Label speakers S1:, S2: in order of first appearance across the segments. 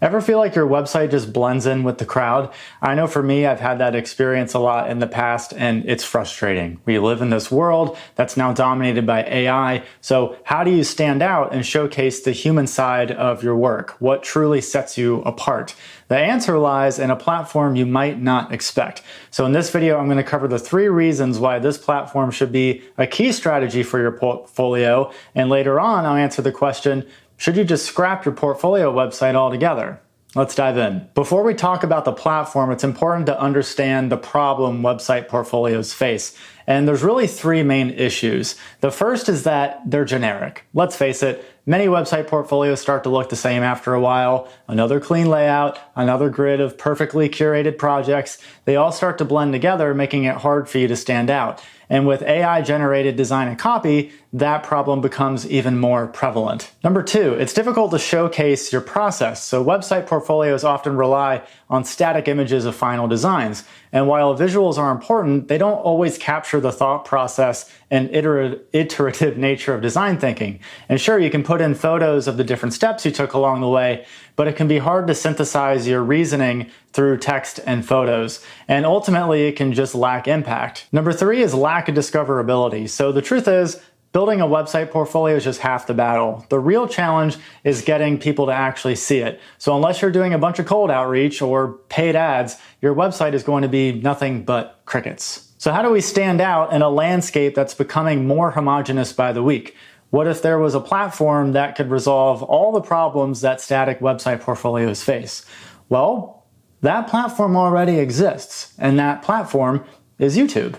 S1: Ever feel like your website just blends in with the crowd? I know for me, I've had that experience a lot in the past, and it's frustrating. We live in this world that's now dominated by AI. So how do you stand out and showcase the human side of your work? What truly sets you apart? The answer lies in a platform you might not expect. So in this video, I'm going to cover the 3 reasons why this platform should be a key strategy for your portfolio. And later on, I'll answer the question, should you just scrap your portfolio website altogether? Let's dive in. Before we talk about the platform, it's important to understand the problem website portfolios face. And there's really 3 main issues. The first is that they're generic. Let's face it, many website portfolios start to look the same after a while. Another clean layout, another grid of perfectly curated projects. They all start to blend together, making it hard for you to stand out. And with AI-generated design and copy, that problem becomes even more prevalent. Number 2, it's difficult to showcase your process. So website portfolios often rely on static images of final designs. And while visuals are important, they don't always capture the thought process and iterative nature of design thinking. And sure, you can put in photos of the different steps you took along the way, but it can be hard to synthesize your reasoning through text and photos. And ultimately, it can just lack impact. Number 3 is lack of discoverability. So the truth is, building a website portfolio is just half the battle. The real challenge is getting people to actually see it. So unless you're doing a bunch of cold outreach or paid ads, your website is going to be nothing but crickets. So how do we stand out in a landscape that's becoming more homogeneous by the week? What if there was a platform that could resolve all the problems that static website portfolios face? Well, that platform already exists, and that platform is YouTube.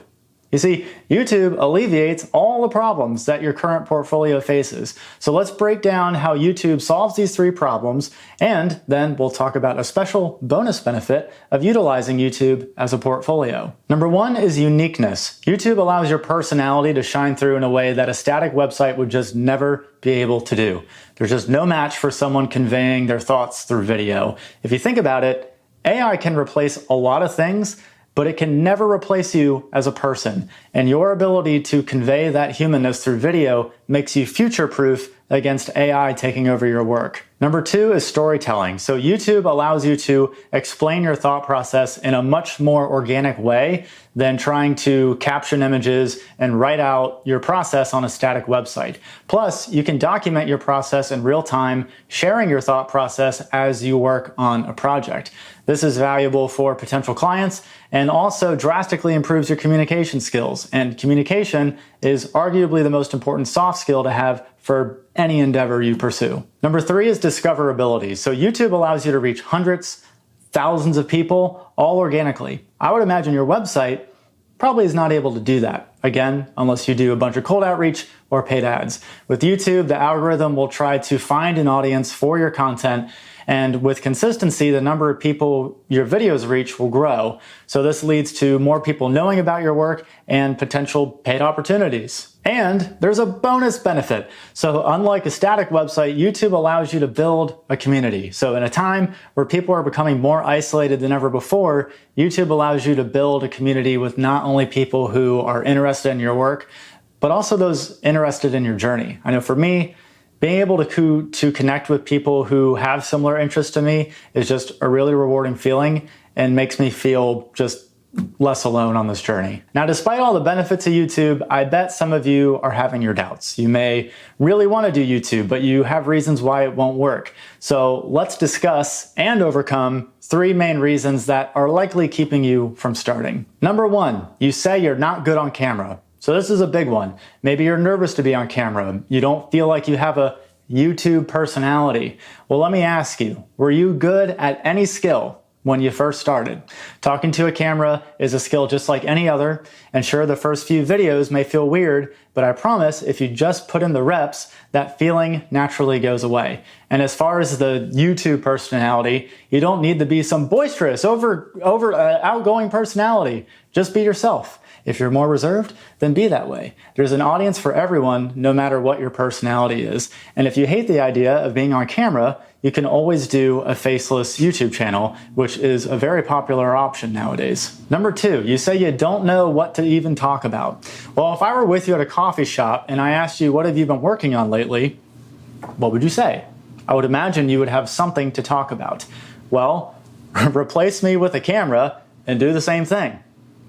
S1: You see, YouTube alleviates all the problems that your current portfolio faces. So let's break down how YouTube solves these 3 problems, and then we'll talk about a special bonus benefit of utilizing YouTube as a portfolio. Number 1 is uniqueness. YouTube allows your personality to shine through in a way that a static website would just never be able to do. There's just no match for someone conveying their thoughts through video. If you think about it, AI can replace a lot of things, but it can never replace you as a person. And your ability to convey that humanness through video makes you future-proof against AI taking over your work. Number 2 is storytelling. So YouTube allows you to explain your thought process in a much more organic way than trying to caption images and write out your process on a static website. Plus, you can document your process in real time, sharing your thought process as you work on a project. This is valuable for potential clients and also drastically improves your communication skills. And communication is arguably the most important soft skill to have for any endeavor you pursue. Number 3 is discoverability. So YouTube allows you to reach hundreds, thousands of people all organically. I would imagine your website probably is not able to do that. Again, unless you do a bunch of cold outreach or paid ads. With YouTube, the algorithm will try to find an audience for your content, and with consistency, the number of people your videos reach will grow. So this leads to more people knowing about your work and potential paid opportunities. And there's a bonus benefit. So unlike a static website, YouTube allows you to build a community. So in a time where people are becoming more isolated than ever before, YouTube allows you to build a community with not only people who are interested in your work, but also those interested in your journey. I know for me, being able to connect with people who have similar interests to me is just a really rewarding feeling and makes me feel just less alone on this journey. Now, despite all the benefits of YouTube, I bet some of you are having your doubts. You may really want to do YouTube, but you have reasons why it won't work. So let's discuss and overcome 3 main reasons that are likely keeping you from starting. Number 1, you say you're not good on camera. So this is a big one. Maybe you're nervous to be on camera. You don't feel like you have a YouTube personality. Well, let me ask you, were you good at any skill when you first started? Talking to a camera is a skill just like any other, and sure, the first few videos may feel weird, but I promise if you just put in the reps, that feeling naturally goes away. And as far as the YouTube personality, you don't need to be some boisterous, outgoing personality. Just be yourself. If you're more reserved, then be that way. There's an audience for everyone, no matter what your personality is. And if you hate the idea of being on camera, you can always do a faceless YouTube channel, which is a very popular option nowadays. Number 2, you say you don't know what to even talk about. Well, if I were with you at a coffee shop and I asked you, what have you been working on lately? What would you say? I would imagine you would have something to talk about. Well, replace me with a camera and do the same thing.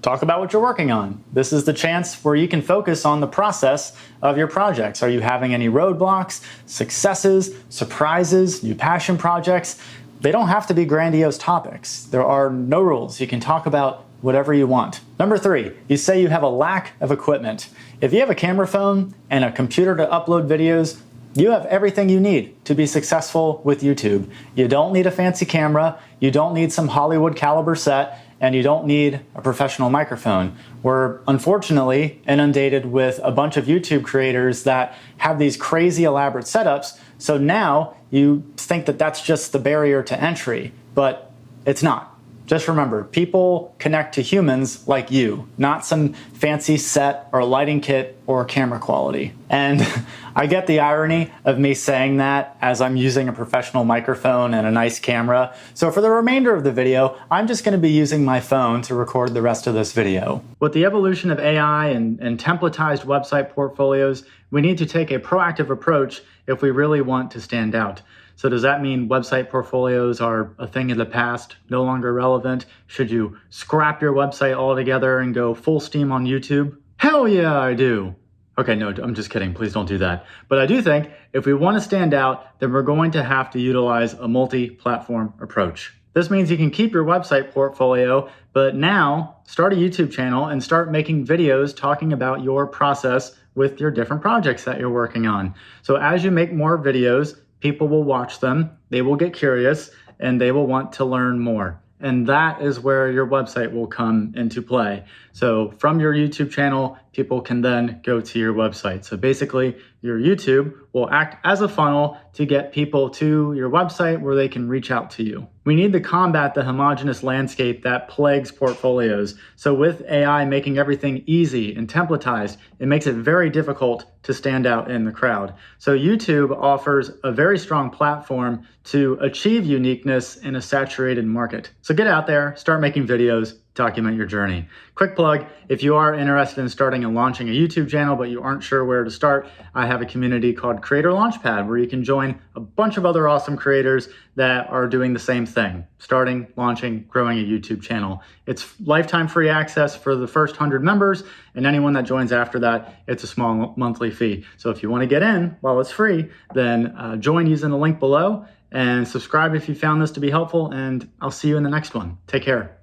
S1: Talk about what you're working on. This is the chance where you can focus on the process of your projects. Are you having any roadblocks, successes, surprises, new passion projects? They don't have to be grandiose topics. There are no rules. You can talk about whatever you want. Number 3, you say you have a lack of equipment. If you have a camera phone and a computer to upload videos, you have everything you need to be successful with YouTube. You don't need a fancy camera, you don't need some Hollywood caliber set, and you don't need a professional microphone. We're unfortunately inundated with a bunch of YouTube creators that have these crazy elaborate setups, so now you think that that's just the barrier to entry, but it's not. Just remember, people connect to humans like you, not some fancy set or lighting kit or camera quality. And I get the irony of me saying that as I'm using a professional microphone and a nice camera. So for the remainder of the video, I'm just going to be using my phone to record the rest of this video. With the evolution of AI and templatized website portfolios, we need to take a proactive approach if we really want to stand out. So does that mean website portfolios are a thing of the past, no longer relevant? Should you scrap your website altogether and go full steam on YouTube? Hell yeah, I do. Okay, no, I'm just kidding. Please don't do that. But I do think if we want to stand out, then we're going to have to utilize a multi-platform approach. This means you can keep your website portfolio, but now start a YouTube channel and start making videos talking about your process with your different projects that you're working on. So as you make more videos, people will watch them, they will get curious, and they will want to learn more. And that is where your website will come into play. So from your YouTube channel, people can then go to your website. So basically, your YouTube will act as a funnel to get people to your website where they can reach out to you. We need to combat the homogeneous landscape that plagues portfolios. So with AI making everything easy and templatized, it makes it very difficult to stand out in the crowd. So YouTube offers a very strong platform to achieve uniqueness in a saturated market. So get out there, start making videos, document your journey. Quick plug, if you are interested in starting and launching a YouTube channel, but you aren't sure where to start, I have a community called Creator Launchpad where you can join a bunch of other awesome creators that are doing the same thing, starting, launching, growing a YouTube channel. It's lifetime free access for the first 100 members, and anyone that joins after that, it's a small monthly fee. So if you want to get in while it's free, then join using the link below and subscribe if you found this to be helpful, and I'll see you in the next one. Take care.